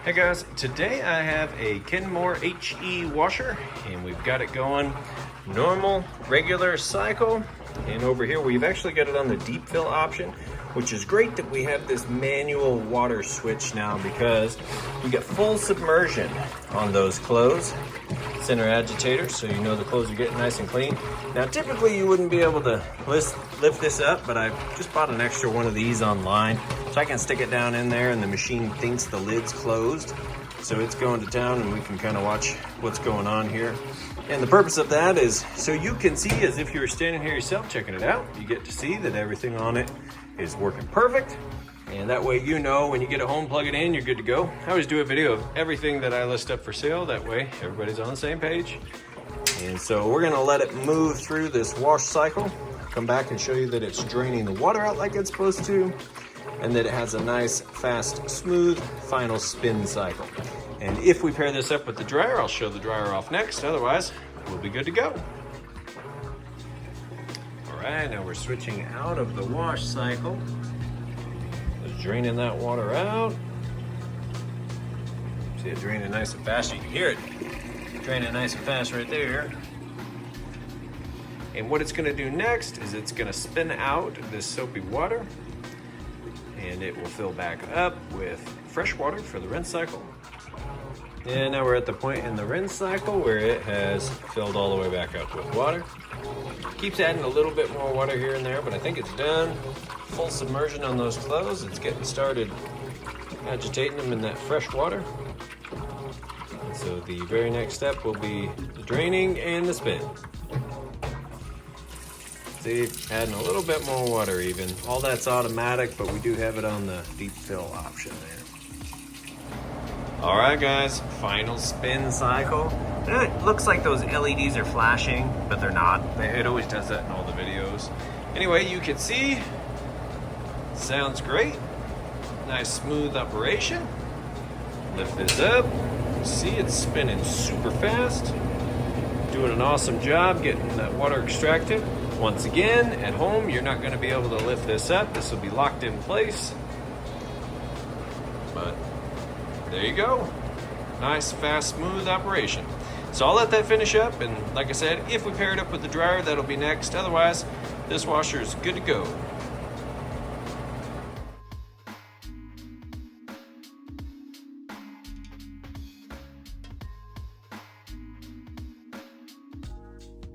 Hey guys, today I have a Kenmore HE washer and we've got it going normal, regular cycle. And over here we've actually got it on the deep fill option, which is great that we have this manual water switch now because we get full submersion on those clothes. Center agitator, so you know the clothes are getting nice and clean. Now typically you wouldn't be able to lift this up, but I just bought an extra one of these online so I can stick it down in there and the machine thinks the lid's closed. So it's going to town and we can kind of watch what's going on here. And the purpose of that is so you can see as if you were standing here yourself checking it out. You get to see that everything on it is working perfect. And that way you know when you get it home, plug it in, you're good to go. I always do a video of everything that I list up for sale. That way everybody's on the same page. And so we're gonna let it move through this wash cycle. Come back and show you that it's draining the water out like it's supposed to, and that it has a nice, fast, smooth final spin cycle. And if we pair this up with the dryer, I'll show the dryer off next. Otherwise, we'll be good to go. All right, now we're switching out of the wash cycle. Draining that water out. See it draining nice and fast. You can hear it draining nice and fast right there. And what it's going to do next is it's going to spin out this soapy water and it will fill back up with fresh water for the rinse cycle. And now we're at the point in the rinse cycle where it has filled all the way back up with water. Keeps adding a little bit more water here and there, but I think it's done. Full submersion on those clothes. It's getting started agitating them in that fresh water. And so the very next step will be the draining and the spin. See, adding a little bit more water even. All that's automatic, but we do have it on the deep fill option there. All right, guys, final spin cycle. It looks like those LEDs are flashing, but they're not. It always does that in all the videos. Anyway, you can see, sounds great. Nice smooth operation. Lift this up. See, it's spinning super fast. Doing an awesome job getting that water extracted. Once again, at home, you're not gonna be able to lift this up. This will be locked in place. But there you go. Nice, fast, smooth operation. So I'll let that finish up, and like I said, if we pair it up with the dryer, that'll be next. Otherwise, this washer is good to go.